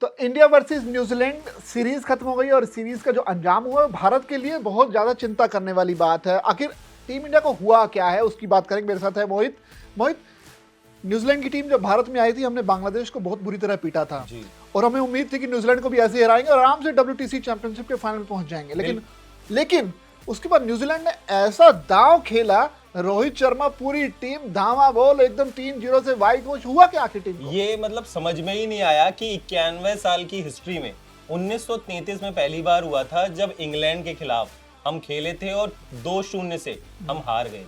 तो India versus New Zealand series खत्म हो गई और सीरीज का जो अंजाम हुआ भारत के लिए बहुत ज़्यादा चिंता करने वाली बात है। आखिर टीम इंडिया को हुआ क्या है उसकी बात करेंगे। मेरे साथ है मोहित। मोहित, न्यूजीलैंड की टीम जब भारत में आई थी हमने बांग्लादेश को बहुत बुरी तरह पीटा था जी। और हमें उम्मीद थी कि न्यूजीलैंड को भी ऐसे ही हराएंगे और आराम से WTC चैंपियनशिप के फाइनल पहुंच जाएंगे। लेकिन उसके बाद न्यूजीलैंड ने ऐसा दांव खेला, रोहित शर्मा पूरी टीम धामा बोल एकदम 3-0 से वाइट वॉश। हुआ क्या आखिर टीम को? ये मतलब समझ में ही नहीं आया कि 91 साल की हिस्ट्री में 1933 में पहली बार हुआ था जब इंग्लैंड के खिलाफ हम खेले थे और 2-0 से हम हार गए।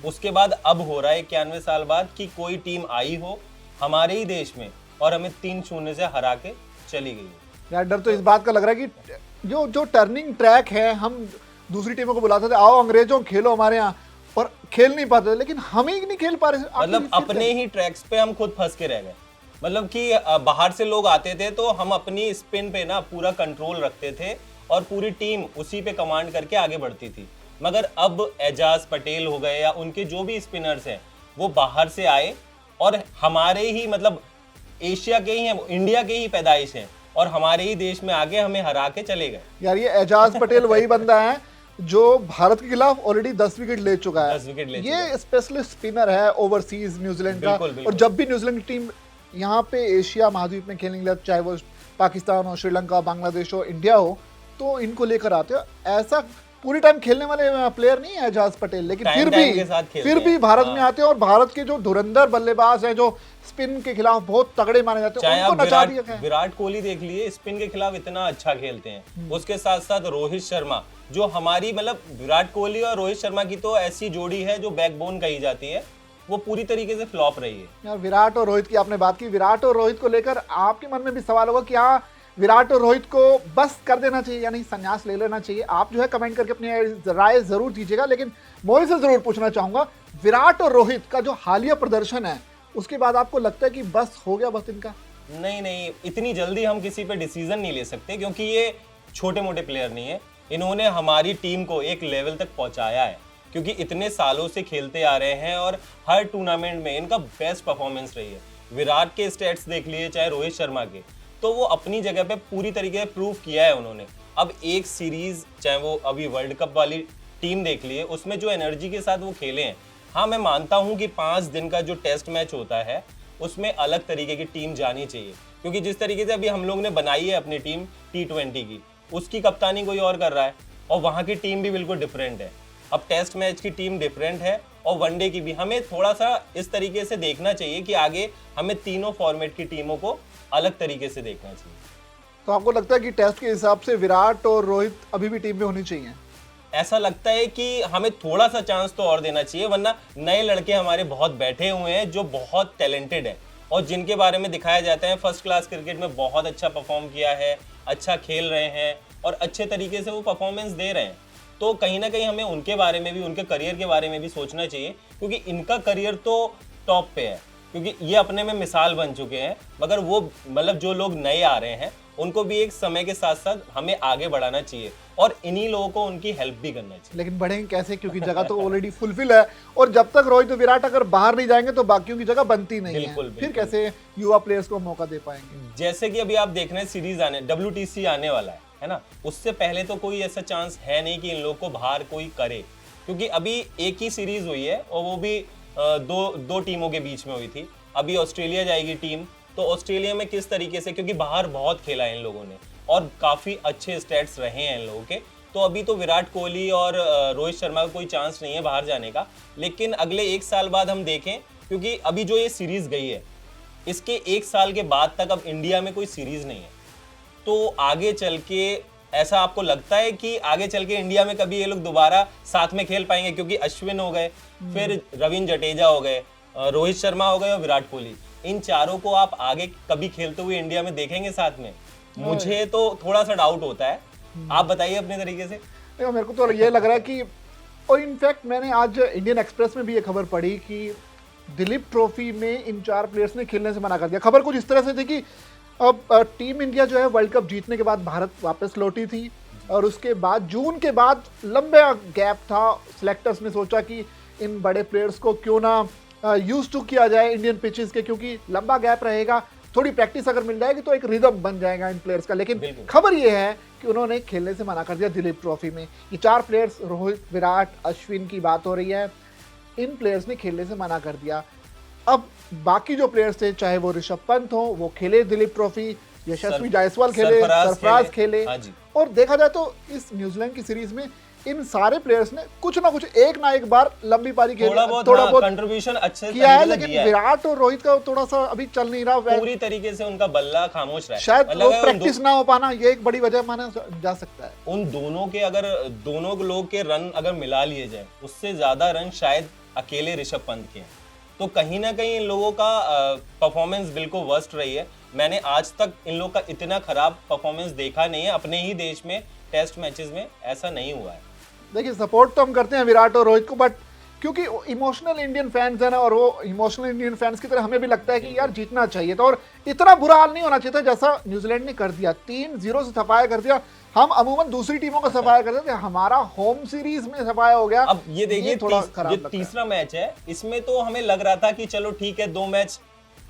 उसके बाद अब हो रहा है 91 साल बाद कि कोई टीम आई हो हमारे ही देश में और हमें 3-0 से हरा के चली गई। यार डर तो इस बात का लग रहा है कि जो टर्निंग ट्रैक है, हम दूसरी टीमों को बुलाते थे आओ अंग्रेजों खेलो हमारे यहाँ, और खेल नहीं पाते, लेकिन हम ही नहीं खेल पा रहे। मतलब अपने ही ट्रैक्स पे हम खुद फंस के रह गए। मतलब कि बाहर से लोग आते थे तो हम अपनी स्पिन पे ना पूरा कंट्रोल रखते थे और पूरी टीम उसी पे कमांड करके आगे बढ़ती थी। मगर अब एजाज पटेल हो गए या उनके जो भी स्पिनर्स हैं वो बाहर से आए और हमारे ही मतलब एशिया के ही हैं, इंडिया के ही पैदाइश हैं और हमारे ही देश में आगे हमें हरा के चले गए। यार ये एजाज पटेल वही बंदा है जो भारत के खिलाफ ऑलरेडी 10 विकेट ले चुका है। 10 विकेट ले ये स्पेशलिस्ट स्पिनर है ओवरसीज न्यूजीलैंड का। बिल्कुल। और जब भी न्यूजीलैंड की टीम यहाँ पे एशिया महाद्वीप में खेलने के लिए, चाहे वो पाकिस्तान हो, श्रीलंका, बांग्लादेश हो, इंडिया हो, तो इनको लेकर आते हो। ऐसा पूरी टाइम खेलने वाले प्लेयर नहीं है एजाज पटेल, लेकिन फिर भी भारत में आते हैं और भारत के जो धुरंधर बल्लेबाज हैं जो स्पिन के खिलाफ बहुत तगड़े माने जाते हैं, उनको नचा दिया है। विराट कोहली देख लिए, स्पिन के खिलाफ इतना अच्छा खेलते हैं। उसके साथ साथ रोहित शर्मा, जो हमारी मतलब विराट कोहली और रोहित शर्मा की तो ऐसी जोड़ी है जो बैकबोन कही जाती है, वो पूरी तरीके से फ्लॉप रही है। यार विराट और रोहित की आपने बात की, विराट और रोहित को लेकर आपके मन में भी सवाल होगा कि हाँ विराट और रोहित को बस कर देना चाहिए या नहीं, संन्यास ले लेना चाहिए। आप जो है कमेंट करके अपनी राय जरूर दीजिएगा। लेकिन मोहित से जरूर पूछना चाहूंगा, विराट और रोहित का जो हालिया प्रदर्शन है उसके बाद आपको लगता है कि बस हो गया बस इनका? नहीं, इतनी जल्दी हम किसी पे डिसीजन नहीं ले सकते क्योंकि ये छोटे मोटे प्लेयर नहीं है। इन्होंने हमारी टीम को एक लेवल तक पहुंचाया है क्योंकि इतने सालों से खेलते आ रहे हैं और हर टूर्नामेंट में इनका बेस्ट परफॉर्मेंस रही है। विराट के स्टैट्स देख लिए चाहे रोहित शर्मा के, तो वो अपनी जगह पे पूरी तरीके से प्रूव किया है उन्होंने। अब एक सीरीज चाहे वो अभी वर्ल्ड कप वाली टीम देख लिए, उसमें जो एनर्जी के साथ वो खेले हैं, हाँ मैं मानता हूँ कि 5 दिन का जो टेस्ट मैच होता है उसमें अलग तरीके की टीम जानी चाहिए क्योंकि जिस तरीके से अभी हम लोग ने बनाई है अपनी टीम T20 की, उसकी कप्तानी कोई और कर रहा है और वहाँ की टीम भी बिल्कुल डिफरेंट है। अब टेस्ट मैच की टीम डिफरेंट है और वनडे की भी। हमें थोड़ा सा इस तरीके से देखना चाहिए कि आगे हमें तीनों फॉर्मेट की टीमों को अलग तरीके से देखना चाहिए। तो आपको लगता है कि टेस्ट के हिसाब से विराट और रोहित अभी भी टीम में होनी चाहिए? ऐसा लगता है कि हमें थोड़ा सा चांस तो और देना चाहिए, वरना नए लड़के हमारे बहुत बैठे हुए हैं जो बहुत टैलेंटेड है और जिनके बारे में दिखाया जाता है फर्स्ट क्लास क्रिकेट में बहुत अच्छा परफॉर्म किया है, अच्छा खेल रहे हैं और अच्छे तरीके से वो परफॉर्मेंस दे रहे हैं। तो कहीं ना कहीं हमें उनके बारे में भी, उनके करियर के बारे में भी सोचना चाहिए क्योंकि इनका करियर तो टॉप पे है क्योंकि ये अपने में मिसाल बन चुके हैं। मगर वो मतलब जो लोग नए आ रहे हैं उनको भी एक समय के साथ साथ हमें आगे बढ़ाना चाहिए और इन्हीं लोगों को उनकी हेल्प भी करना चाहिए। लेकिन बढ़ेंगे कैसे, क्योंकि जगह तो ऑलरेडी फुलफिल है और जब तक रोहित और विराट अगर बाहर नहीं जाएंगे तो बाकियों की जगह बनती नहीं है। फिर कैसे युवा प्लेयर्स को मौका दे पाएंगे? जैसे कि अभी आप देख रहे हैं सीरीज आने, WTC आने वाला है ना, उससे पहले तो कोई ऐसा चांस है नहीं कि इन लोग को बाहर कोई करे क्योंकि अभी एक ही सीरीज हुई है और वो भी दो टीमों के बीच में हुई थी। अभी ऑस्ट्रेलिया जाएगी टीम, तो ऑस्ट्रेलिया में किस तरीके से, क्योंकि बाहर बहुत खेला है इन लोगों ने और काफ़ी अच्छे स्टैट्स रहे हैं इन लोगों के, तो अभी तो विराट कोहली और रोहित शर्मा का कोई चांस नहीं है बाहर जाने का। लेकिन अगले 1 साल बाद हम देखें क्योंकि अभी जो ये सीरीज़ गई है इसके 1 साल के बाद तक अब इंडिया में कोई सीरीज़ नहीं है, तो आगे चल के ऐसा आपको लगता है कि आगे चल के इंडिया में कभी ये लोग दोबारा साथ में खेल पाएंगे? क्योंकि अश्विन हो गए, फिर रविंद्र जडेजा हो गए, रोहित शर्मा हो गए और विराट कोहली, इन चारों को आप आगे कभी खेलते हुए इंडिया में देखेंगे साथ में? मुझे तो थोड़ा सा डाउट होता है। आप बताइए अपने तरीके से। देखो मेरे को तो ये लग रहा है कि, और इनफैक्ट मैंने आज इंडियन एक्सप्रेस में भी ये खबर पढ़ी कि दिलीप ट्रॉफी में इन 4 प्लेयर्स ने खेलने से मना कर दिया। खबर कुछ इस तरह से थी कि अब टीम इंडिया जो है वर्ल्ड कप जीतने के बाद भारत वापस लौटी थी और उसके बाद जून के बाद लंबा गैप था। सिलेक्टर्स ने सोचा कि इन बड़े प्लेयर्स को क्यों ना यूज टू किया जाए इंडियन पिचेस के, क्योंकि लंबा गैप रहेगा थोड़ी प्रैक्टिस अगर मिल जाएगी तो एक रिदम बन जाएगा इन प्लेयर्स का। लेकिन बिल्कुल। खबर ये है कि उन्होंने खेलने से मना कर दिया दिलीप ट्रॉफी में। ये 4 प्लेयर्स, रोहित, विराट, अश्विन की बात हो रही है, इन प्लेयर्स ने खेलने से मना कर दिया। अब बाकी जो प्लेयर्स थे, चाहे वो ऋषभ पंत हो, वो खेले दिलीप ट्रॉफी, यशस्वी जायसवाल खेले, सरफराज खेले, हाँ जी। और देखा जाए तो इस न्यूजीलैंड की सीरीज में इन सारे प्लेयर्स ने कुछ ना कुछ एक ना एक बार लंबी पारी खेली, थोड़ा बहुत कंट्रीब्यूशन अच्छे किया है, तरीके से लेकिन दिया है। विराट और रोहित का थोड़ा सा अभी चल नहीं रहा। पूरी तरीके से उनका बल्ला खामोश रहा है। शायद मतलब वो अगर प्रैक्टिस ना हो पाना ये एक बड़ी वजह माना जा सकता है। उन दोनों के अगर दोनों लोग के रन अगर मिला लिए जाए, उससे ज्यादा रन शायद अकेले ऋषभ पंत के हैं। तो कहीं ना कहीं इन लोगों का परफॉर्मेंस बिल्कुल वर्स्ट रही है। मैंने आज तक इन लोग का इतना खराब परफॉर्मेंस देखा नहीं है अपने ही देश में। टेस्ट मैचेस में ऐसा नहीं हुआ है। देखिए, सपोर्ट तो हम करते हैं विराट और रोहित को, बट क्योंकि इमोशनल इंडियन फैंस है ना, और वो इमोशनल इंडियन फैंस की तरह हमें भी लगता है कि यार जीतना चाहिए था, और इतना बुरा हाल नहीं होना चाहिए था जैसा न्यूजीलैंड ने कर दिया। 3-0 से सफाया कर दिया। हम अमूमन दूसरी टीमों का सफाया करते थे, हमारा होम सीरीज में सफाया हो गया। अब ये देखिए, थोड़ा खराब ये लगता है। तीसरा मैच है, इसमें तो हमें लग रहा था कि चलो ठीक है, 2 मैच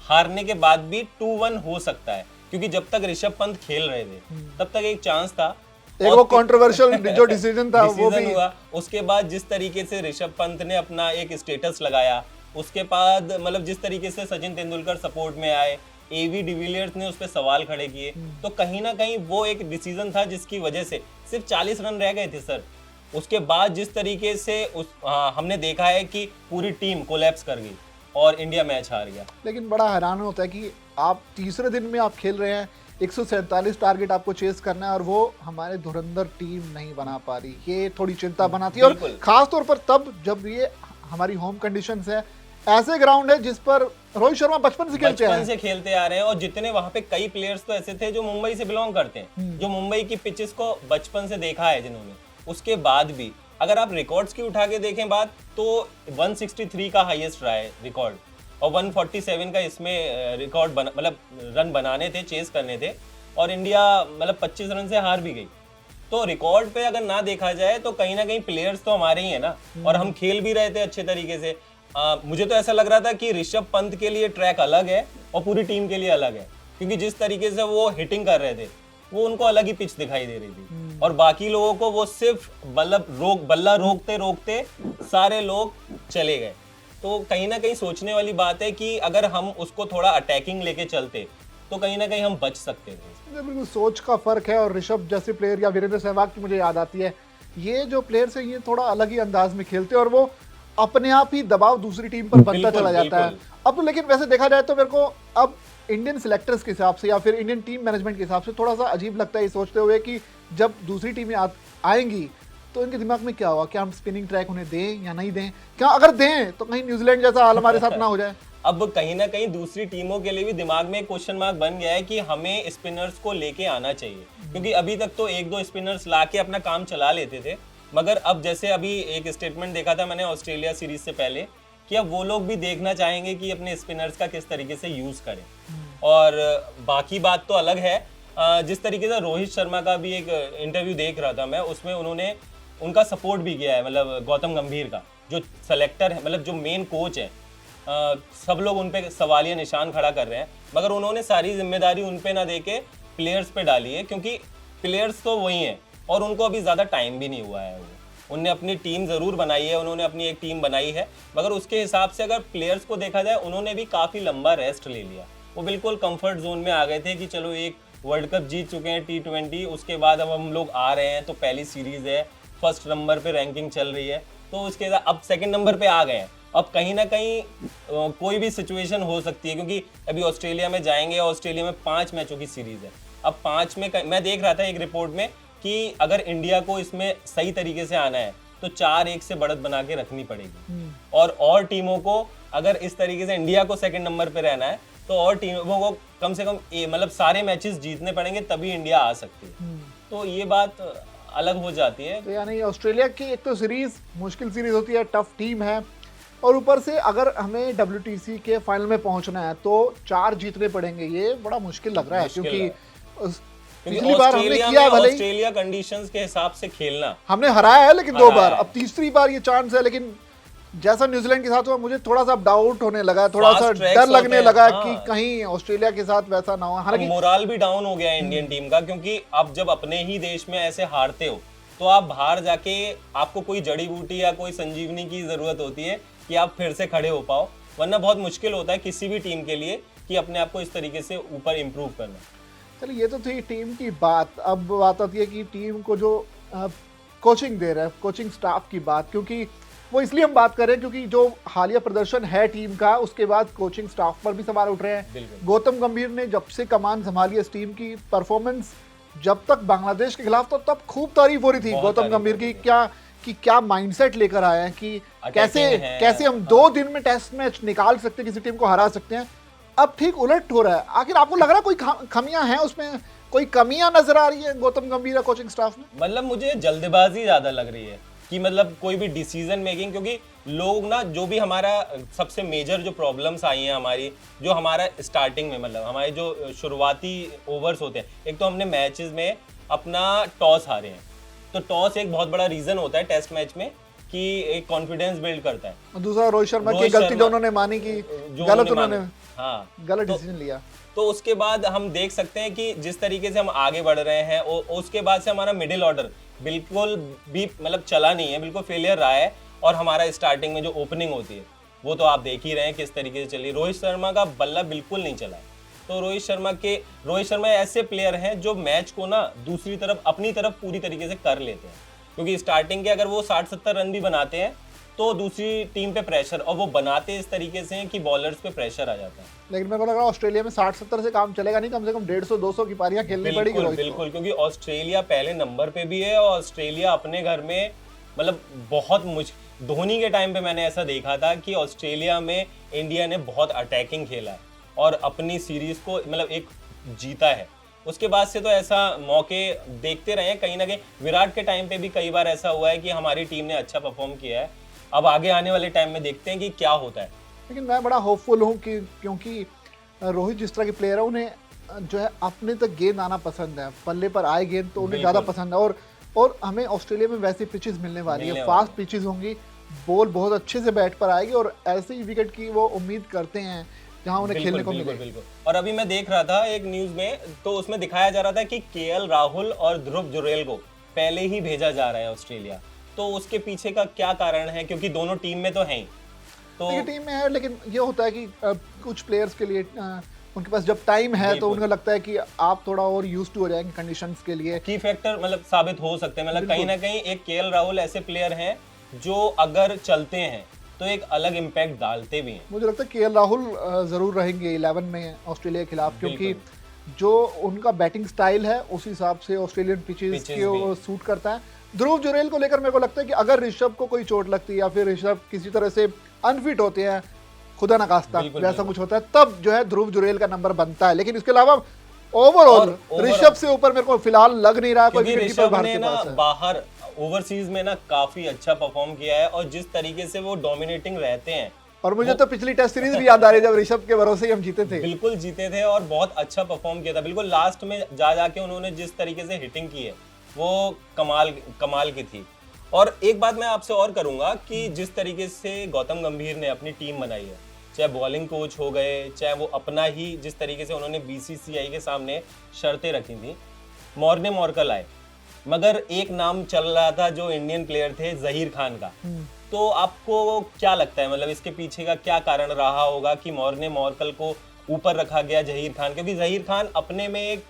हारने के बाद भी 2-1 हो सकता है, क्योंकि जब तक ऋषभ पंत खेल रहे थे तब तक एक चांस था। एक वो कंट्रोवर्शियल जो डिसीजन था वो भी हुआ। उसके बाद जिस तरीके से ऋषभ पंत ने अपना एक स्टेटस लगाया, उसके बाद मतलब जिस तरीके से सचिन तेंदुलकर सपोर्ट में आए, एवी डिविलियर्स ने उस पर सवाल खड़े किए, तो कहीं ना कहीं वो एक डिसीजन था जिसकी वजह से सिर्फ 40 रन रह गए थे सर। उसके बाद जिस तरीके से हमने देखा है कि पूरी टीम कोलैप्स कर गई और इंडिया मैच हार गया। लेकिन बड़ा हैरान होता है कि आप तीसरे दिन में आप खेल रहे हैं, 147 टारगेट आपको चेस करना है, और वो हमारे धुरंधर टीम नहीं बना पा रही। ये थोड़ी चिंता बनाती है, और खास तौर पर तब जब ये हमारी होम कंडीशंस है, ऐसे ग्राउंड है जिस पर रोहित शर्मा बचपन से खेलते आ रहे हैं। और जितने वहां पे कई प्लेयर्स तो ऐसे थे जो मुंबई से बिलोंग करते हैं, जो मुंबई की पिचेस को बचपन से देखा है जिन्होंने, उसके बाद भी अगर आप रिकॉर्ड्स की उठा के देखें बात, तो 163 का हाईएस्ट रहा है रिकॉर्ड, और 147 का इसमें रिकॉर्ड मतलब रन बनाने थे, चेस करने थे, और इंडिया मतलब 25 रन से हार भी गई। तो रिकॉर्ड पे अगर ना देखा जाए तो कहीं ना कहीं प्लेयर्स तो हमारे ही है ना, और हम खेल भी रहे थे अच्छे तरीके से। मुझे तो ऐसा लग रहा था कि ऋषभ पंत के लिए ट्रैक अलग है और पूरी टीम के लिए अलग है, क्योंकि जिस तरीके से वो हिटिंग कर रहे थे वो उनको अलग ही पिच दिखाई दे रही थी, और बाकी लोगों को वो सिर्फ बल्ला रोकते रोकते सारे लोग चले गए। तो कहीं ना कहीं सोचने वाली बात है कि अगर हम उसको थोड़ा अटैकिंग लेके चलते तो कहीं ना कहीं हम बच सकते थे। बिल्कुल सोच का फर्क है, और ऋषभ जैसे प्लेयर या वीरेंद्र सहवाग की मुझे याद आती है, ये जो प्लेयर्स हैं ये थोड़ा अलग ही अंदाज में खेलते हैं, और वो अपने आप ही दबाव दूसरी टीम पर बनता चला जाता है। अब लेकिन वैसे देखा जाए तो मेरे को अब इंडियन सिलेक्टर्स के हिसाब से या फिर इंडियन टीम मैनेजमेंट के हिसाब से थोड़ा सा अजीब लगता है ये सोचते हुए कि जब दूसरी टीमें आएंगी तो इनके दिमाग में क्या होगा, क्या हम स्पिनिंग ट्रैक उन्हें दें या नहीं दें, क्या अगर दें तो कहीं न्यूजीलैंड जैसा हाल हमारे साथ ना हो जाए। अब कहीं ना कहीं दूसरी टीमों के लिए भी दिमाग में एक क्वेश्चन मार्क बन गया है कि हमें स्पिनर्स को लेके आना चाहिए, क्योंकि अभी तक तो 1-2 स्पिनर्स लाके अपना काम चला लेते थे, मगर अब जैसे अभी एक स्टेटमेंट देखा था मैंने ऑस्ट्रेलिया सीरीज से पहले कि अब वो लोग भी देखना चाहेंगे कि अपने स्पिनर्स का किस तरीके से यूज करें। और बाकी बात तो अलग है, जिस तरीके से रोहित शर्मा का भी एक इंटरव्यू देख रहा था मैं, उसमें उन्होंने उनका सपोर्ट भी किया है, मतलब गौतम गंभीर का जो सेलेक्टर है, मतलब जो मेन कोच है, सब लोग उन पे सवालिया निशान खड़ा कर रहे हैं, मगर उन्होंने सारी जिम्मेदारी उन पे ना देके प्लेयर्स पे डाली है, क्योंकि प्लेयर्स तो वही हैं और उनको अभी ज़्यादा टाइम भी नहीं हुआ है। उनने अपनी टीम ज़रूर बनाई है, उन्होंने अपनी एक टीम बनाई है, मगर उसके हिसाब से अगर प्लेयर्स को देखा जाए उन्होंने भी काफ़ी लंबा रेस्ट ले लिया। वो बिल्कुल कंफर्ट जोन में आ गए थे कि चलो एक वर्ल्ड कप जीत चुके हैं T20, उसके बाद अब हम लोग आ रहे हैं तो पहली सीरीज़ है, फर्स्ट नंबर पे रैंकिंग चल रही है, तो उसके बाद अब सेकंड नंबर पे आ गए हैं। अब कहीं ना कहीं कोई भी सिचुएशन हो सकती है, क्योंकि अभी ऑस्ट्रेलिया में जाएंगे, ऑस्ट्रेलिया में 5 मैचों की सीरीज़ है। अब 5 में मैं देख रहा था एक रिपोर्ट में कि अगर इंडिया को इसमें सही तरीके से आना है तो 4-1 से बढ़त बना के रखनी पड़ेगी, और टीमों को अगर इस तरीके से इंडिया को सेकंड नंबर पे रहना है तो और टीमों को कम से कम मतलब सारे मैचेस जीतने पड़ेंगे, तभी इंडिया आ सकती है। तो ये बात अलग हो जाती है। तो यानी ऑस्ट्रेलिया की एक तो सीरीज मुश्किल सीरीज होती है, टफ टीम है, और ऊपर से अगर हमें WTC के फाइनल में पहुंचना है तो 4 जीतने पड़ेंगे। ये बड़ा मुश्किल लग रहा है, क्योंकि पिछली बार हमने किया, भले ऑस्ट्रेलिया कंडीशंस के हिसाब से खेलना हमने हराया है, लेकिन 2 बार, अब तीसरी बार ये चांस है, लेकिन जैसा न्यूजीलैंड के साथ हुआ मुझे थोड़ा सा डाउट होने लगा, थोड़ा सा Fast tracks डर लगने होते हैं, लगा हाँ। कि कहीं ऑस्ट्रेलिया के साथ वैसा ना हो। हालांकि मोराल भी डाउन हो गया है इंडियन टीम का, क्योंकि आप जब अपने ही देश में ऐसे हारते हो तो आप बाहर जाके आपको कोई जड़ी बूटी या कोई संजीवनी की जरूरत होती है कि आप फिर से खड़े हो पाओ, वरना बहुत मुश्किल होता है किसी भी टीम के लिए कि अपने आप को इस तरीके से ऊपर इम्प्रूव करना। चलिए ये तो थी टीम की बात। अब बात आती है कि टीम को जो कोचिंग दे रहा है, कोचिंग स्टाफ की बात, क्योंकि वो इसलिए हम बात कर रहे हैं क्योंकि जो हालिया प्रदर्शन है टीम का, उसके बाद कोचिंग स्टाफ पर भी सवाल उठ रहे हैं। बिल्कुल। गौतम गंभीर ने जब से कमान संभाली इस टीम की, परफॉर्मेंस जब तक बांग्लादेश के खिलाफ तो तब खूब तारीफ हो रही थी बहुत गौतम तारीफ गंभीर हो की, रही क्या माइंडसेट लेकर आए हैं कि कैसे है, कैसे हम 2 दिन में टेस्ट मैच निकाल सकते हैं, किसी टीम को हरा सकते हैं। अब ठीक उलट हो रहा है। आखिर आपको लग रहा है कोई खमियां हैं उसमें, कोई कमियां नजर आ रही है गौतम गंभीर कोचिंग स्टाफ में? मतलब मुझे जल्दबाजी ज्यादा लग रही है कि मतलब कोई भी डिसीजन मेकिंग, क्योंकि लोग ना जो भी हमारा सबसे मेजर जो प्रॉब्लम्स आई हैं हमारी, जो हमारा स्टार्टिंग में मतलब हमारे जो शुरुआती ओवर्स होते हैं, एक तो हमने मैचेस में अपना टॉस हारे हैं, तो टॉस एक बहुत बड़ा रीजन होता है टेस्ट मैच में कि एक कॉन्फिडेंस बिल्ड करता है। और दूसरा रोहित शर्मा की रोहित गलती शर्मा जो उन्होंने मानी कि जो गलत उन्होंने हाँ गलत डिसीजन लिया। तो उसके बाद हम देख सकते हैं कि जिस तरीके से हम आगे बढ़ रहे हैं उसके बाद से हमारा मिडिल ऑर्डर बिल्कुल भी मतलब चला नहीं है, बिल्कुल फेलियर रहा है। और हमारा स्टार्टिंग में जो ओपनिंग होती है वो तो आप देख ही रहे हैं किस तरीके से चली। रोहित शर्मा का बल्ला बिल्कुल नहीं चला है। तो रोहित शर्मा ऐसे प्लेयर हैं जो मैच को ना दूसरी तरफ अपनी तरफ पूरी तरीके से कर लेते हैं, क्योंकि स्टार्टिंग के अगर वो 60-70 रन भी बनाते हैं तो दूसरी टीम पे प्रेशर, और वो बनाते इस तरीके से हैं कि बॉलर्स पे प्रेशर आ जाता है। लेकिन मेरे को लग रहा है ऑस्ट्रेलिया में 60-70 से काम चलेगा नहीं, कम से कम 150-200 की पारियां खेलनी पड़ेगी बिल्कुल रोहित को। बिल्कुल, क्योंकि ऑस्ट्रेलिया पहले नंबर पे भी है और ऑस्ट्रेलिया अपने घर में मतलब बहुत धोनी के टाइम पे मैंने ऐसा देखा था कि ऑस्ट्रेलिया में इंडिया ने बहुत अटैकिंग खेला है और अपनी सीरीज को मतलब एक जीता है। उसके बाद से तो ऐसा मौके देखते रहे हैं, कहीं ना कहीं विराट के टाइम पे भी कई बार ऐसा हुआ है कि हमारी टीम ने अच्छा परफॉर्म किया है। अब आगे आने वाले टाइम में देखते हैं कि क्या होता है। लेकिन मैं बड़ा होपफुल हूँ कि क्योंकि रोहित जिस तरह के प्लेयर है, उन्हें जो है अपने तक गेंद आना पसंद है, पल्ले पर आए गेंद तो उन्हें ज़्यादा पसंद है। और हमें ऑस्ट्रेलिया में वैसी पिचेस मिलने वाली है, फास्ट पिचेस होंगी, बॉल बहुत अच्छे से बैट पर आएगी और ऐसे ही विकेट की वो उम्मीद करते हैं जहां उन्हें खेलने को मिले। बिल्कुल। और अभी मैं देख रहा था एक न्यूज में, तो उसमें दिखाया जा रहा था कि केएल राहुल और ध्रुव जुरेल को पहले ही भेजा जा रहा है ऑस्ट्रेलिया। तो उसके पीछे का क्या कारण है, क्योंकि दोनों टीम में तो हैं ही। तो टीम में है, लेकिन ये होता है कि कुछ प्लेयर्स के लिए उनके पास जब टाइम है तो उनको लगता है कि आप थोड़ा और यूज टू हो जाएंगे कंडीशंस के लिए। की फैक्टर मतलब साबित हो सकते हैं, मतलब कहीं ना कहीं एक केएल राहुल ऐसे प्लेयर हैं जो अगर चलते हैं तो एक अलग इम्पैक्ट डालते भी हैं। मुझे लगता है केएल राहुल जरूर रहेंगे 11 में ऑस्ट्रेलिया के खिलाफ, क्योंकि जो उनका बैटिंग स्टाइल है उस हिसाब से ऑस्ट्रेलियन पिचेस के सूट करता है। ध्रुव जुरेल को लेकर मेरे को लगता है कि अगर ऋषभ को कोई चोट लगती है या फिर ऋषभ किसी तरह से अनफिट होते हैं, खुदा ना खास्ता वैसा कुछ होता है, तब जो है ध्रुव जुरेल का नंबर बनता है। लेकिन इसके अलावा ओवरऑल ऋषभ से ऊपर मेरे को फिलहाल लग नहीं रहा कोई विकेट कीपर भारत के पास है। बाहर ओवरसीज में ना काफी अच्छा परफॉर्म किया है और जिस तरीके से वो डोमिनेटिंग रहते हैं, और मुझे तो पिछली टेस्ट सीरीज भी याद आ रही है जब ऋषभ के भरोसे ही हम जीते थे। बिल्कुल जीते थे और बहुत अच्छा परफॉर्म किया था। बिल्कुल लास्ट में जाके उन्होंने जिस तरीके से हिटिंग की है वो कमाल की थी। और एक बात मैं आपसे और करूंगा कि जिस तरीके से गौतम गंभीर ने अपनी टीम बनाई है, चाहे बॉलिंग कोच हो गए, चाहे वो अपना ही जिस तरीके से उन्होंने बीसीसीआई के सामने शर्तें रखी थी, मॉर्ने मॉर्कल आए, मगर एक नाम चल रहा था जो इंडियन प्लेयर थे जहीर खान का। तो आपको क्या लगता है मतलब इसके पीछे का क्या कारण रहा होगा कि मॉर्ने मॉर्कल को ऊपर रखा गया जहीर खान? क्योंकि जहीर खान अपने में एक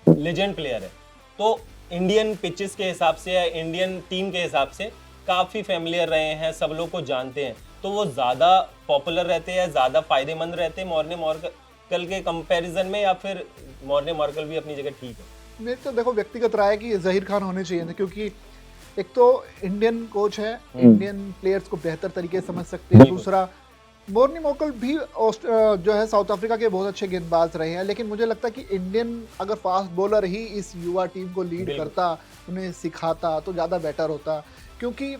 लेजेंड प्लेयर है, तो इंडियन पिचेस के हिसाब से या इंडियन टीम के हिसाब से काफ़ी फैमिलियर रहे हैं, सब लोग को जानते हैं, तो वो ज़्यादा पॉपुलर रहते हैं, ज़्यादा फायदेमंद रहते हैं मॉर्ने मॉर्कल के कंपैरिजन में, या फिर मॉर्ने मॉर्कल भी अपनी जगह ठीक है? मेरे तो देखो व्यक्तिगत राय है कि जहीर खान होने चाहिए थे, क्योंकि एक तो इंडियन कोच है, इंडियन प्लेयर्स को बेहतर तरीके से समझ सकते हैं। दूसरा मॉर्ने मॉर्कल भी जो है साउथ अफ्रीका के बहुत अच्छे गेंदबाज रहे हैं, लेकिन मुझे लगता है कि इंडियन अगर फास्ट बॉलर ही इस युवा टीम को लीड करता, उन्हें सिखाता तो ज़्यादा बेटर होता। क्योंकि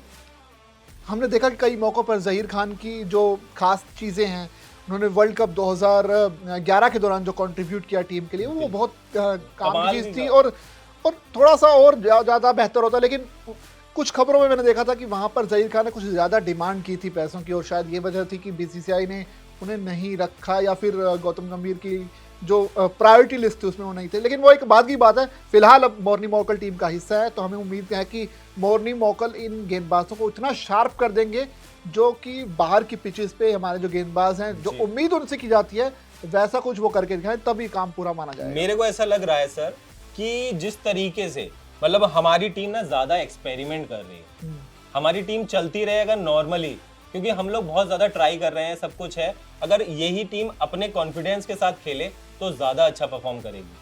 हमने देखा कि कई मौक़ों पर जहीर खान की जो खास चीज़ें हैं, उन्होंने वर्ल्ड कप 2011 के दौरान जो कंट्रीब्यूट किया टीम के लिए, वो बहुत काम की चीज़ थी और थोड़ा सा और ज़्यादा बेहतर होता। लेकिन कुछ खबरों में मैंने देखा था कि वहाँ पर जहीर खान ने कुछ ज़्यादा डिमांड की थी पैसों की, और शायद ये वजह थी कि बीसीसीआई ने उन्हें नहीं रखा, या फिर गौतम गंभीर की जो प्रायोरिटी लिस्ट थी उसमें वो नहीं थे। लेकिन वो एक बाद की बात है। फिलहाल अब मॉर्नी मॉकल टीम का हिस्सा है, तो हमें उम्मीद है कि मॉर्नी मॉकल इन गेंदबाजों को इतना शार्प कर देंगे जो कि बाहर की पिचेस पे हमारे जो गेंदबाज हैं, जो उम्मीद उनसे की जाती है वैसा कुछ वो करके दिखाएं, तभी काम पूरा माना जाएगा। मेरे को ऐसा लग रहा है सर कि जिस तरीके से मतलब हमारी टीम ना ज्यादा एक्सपेरिमेंट कर रही है, हमारी टीम चलती रहेगा नॉर्मली, क्योंकि हम लोग बहुत ज्यादा ट्राई कर रहे हैं, सब कुछ है। अगर यही टीम अपने कॉन्फिडेंस के साथ खेले तो ज्यादा अच्छा परफॉर्म करेगी,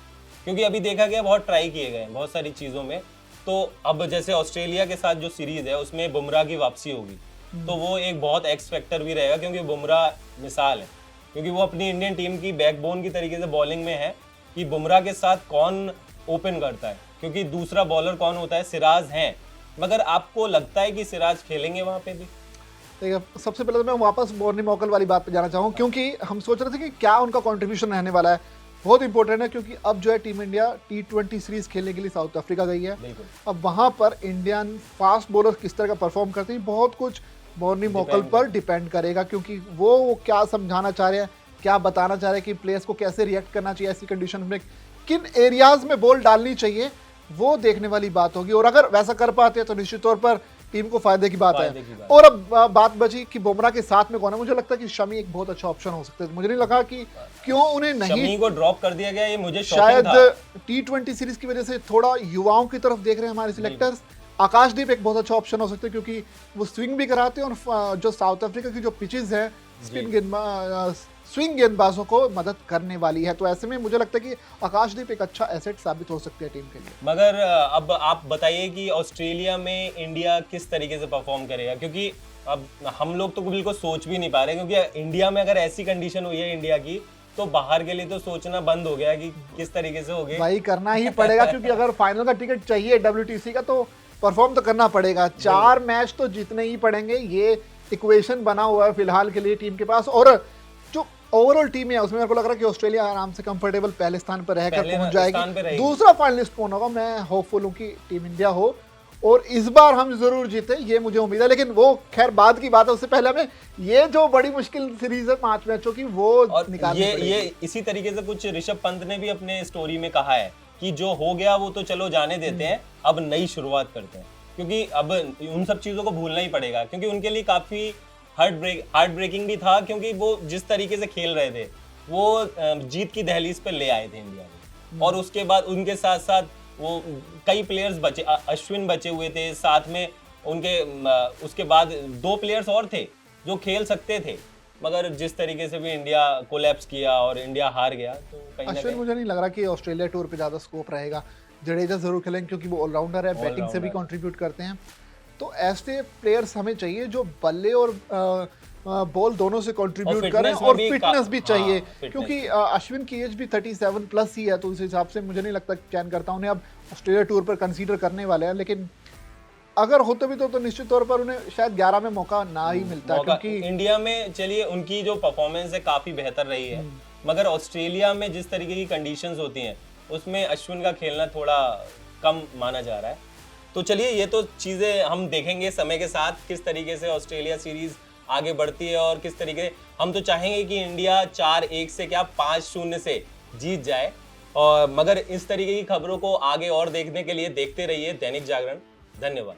क्योंकि अभी देखा गया बहुत ट्राई किए गए बहुत सारी चीजों में। तो अब जैसे ऑस्ट्रेलिया के साथ जो सीरीज है उसमें बुमराह की वापसी होगी, तो वो एक बहुत एक्स फैक्टर भी रहेगा, क्योंकि बुमराह मिसाल है, क्योंकि वो अपनी इंडियन टीम की बैकबोन की तरीके से बॉलिंग में है कि बुमराह के साथ कौन ओपन करता है, क्योंकि दूसरा बॉलर कौन होता है, सिराज हैं। मगर आपको लगता है कि सिराज खेलेंगे वहां पे भी? देखिए, सबसे पहले तो मैं वापस मॉर्नी मॉकल वाली बात पे जाना चाहूँ, क्योंकि हम सोच रहे थे कि क्या उनका कंट्रीब्यूशन रहने वाला है। बहुत इंपॉर्टेंट है, क्योंकि अब जो है टीम इंडिया T20 सीरीज खेलने के लिए साउथ अफ्रीका गई है। अब वहां पर इंडियन फास्ट बॉलर किस तरह का परफॉर्म करते हैं, बहुत कुछ मॉर्नी मॉकल पर डिपेंड करेगा, क्योंकि वो क्या समझाना चाह रहे हैं, क्या बताना चाह रहे हैं कि प्लेयर्स को कैसे रिएक्ट करना चाहिए ऐसी कंडीशन में, किन एरियाज में बॉल डालनी चाहिए, वो देखने वाली बात होगी। और अगर वैसा कर पाते हैं तो निश्चित तौर पर टीम को फायदे की बात है। और अब बात बची कि बुमराह के साथ में कौन है। मुझे लगता है कि शमी एक बहुत अच्छा ऑप्शन हो सकता है। मुझे नहीं लगा कि क्यों उन्हें नहीं, शमी को ड्रॉप कर दिया गया, ये मुझे शायद T20 सीरीज की वजह से थोड़ा युवाओं की तरफ देख रहे हैं हमारे सिलेक्टर्स। आकाशदीप एक बहुत अच्छा ऑप्शन हो सकता है, क्योंकि वो स्विंग भी कराते हैं, और जो साउथ अफ्रीका की जो पिचेस है स्विंग गेंदबाजों को मदद करने वाली है। तो ऐसे में मुझे लगता है कि आकाशदीप एक अच्छा एसेट साबित हो सकती है टीम के लिए। मगर अब आप बताइए कि ऑस्ट्रेलिया में इंडिया किस तरीके से परफॉर्म करेगा, क्योंकि अब हम लोग तो बिल्कुल सोच भी नहीं पा रहे, क्योंकि इंडिया में अगर ऐसी कंडीशन हुई है इंडिया की, तो बाहर के लिए तो सोचना बंद हो गया कि किस तरीके से होगी। भाई करना ही पड़ेगा, क्योंकि अगर फाइनल का टिकट चाहिए WTC का तो परफॉर्म तो करना पड़ेगा। 4 मैच तो जीतने ही पड़ेंगे, ये इक्वेशन बना हुआ है फिलहाल के लिए टीम के पास। और जो ओवरऑल टीम है उसमें मेरे को लग रहा है कि ऑस्ट्रेलिया आराम से कंफर्टेबल पहले स्थान पर रहकर पहुंच जाएगी। दूसरा फाइनलिस्ट कौन होगा, मैं होपफुल हूं कि टीम इंडिया हो, और इस बार हम जरूर जीते, ये मुझे उम्मीद है। लेकिन वो खैर बाद की बात है, उससे पहले हमें ये जो बड़ी मुश्किल सीरीज है 5 मैचों की वो निकालनी पड़ेगी। ये इसी तरीके से कुछ ऋषभ पंत ने भी अपने स्टोरी में कहा है कि जो हो गया वो तो चलो जाने देते हैं, अब नई शुरुआत करते हैं, क्योंकि अब उन सब चीजों को भूलना ही पड़ेगा, क्योंकि उनके लिए काफी हार्ट ब्रेकिंग भी था, क्योंकि वो जिस तरीके से खेल रहे थे वो जीत की दहलीज पे ले आए थे इंडिया को। और उसके बाद उनके साथ साथ वो कई प्लेयर्स बचे, अश्विन बचे हुए थे साथ में उनके, उसके बाद 2 प्लेयर्स और थे जो खेल सकते थे, मगर जिस तरीके से भी इंडिया कोलैप्स किया और इंडिया हार गया, तो कहीं ना अश्विन मुझे नहीं लग रहा कि ऑस्ट्रेलिया टूर पे ज़्यादा स्कोप रहेगा। जडेजा जरूर खेलेंगे, क्योंकि वो ऑलराउंडर है, बैटिंग से भी कंट्रीब्यूट करते हैं। तो ऐसे प्लेयर्स हमें चाहिए जो बल्ले और बॉल दोनों से कंट्रीब्यूट करें, और फिटनेस भी चाहिए, क्योंकि अश्विन की एज भी 37 प्लस ही है, तो उस हिसाब से मुझे नहीं लगता चयन करता उन्हें अब ऑस्ट्रेलिया टूर पर कंसीडर करने वाले हैं। लेकिन अगर होते भी तो निश्चित तौर पर उन्हें शायद 11 में मौका ना ही मिलता, क्योंकि इंडिया में चलिए उनकी जो परफॉर्मेंस है काफी बेहतर रही है, मगर ऑस्ट्रेलिया में जिस तरीके की कंडीशंस होती हैं उसमें अश्विन का खेलना थोड़ा कम माना जा रहा है। तो चलिए, ये तो चीज़ें हम देखेंगे समय के साथ किस तरीके से ऑस्ट्रेलिया सीरीज आगे बढ़ती है, और किस तरीके हम तो चाहेंगे कि इंडिया 4-1 से क्या 5-0 से जीत जाए। और मगर इस तरीके की खबरों को आगे और देखने के लिए देखते रहिए दैनिक जागरण। धन्यवाद।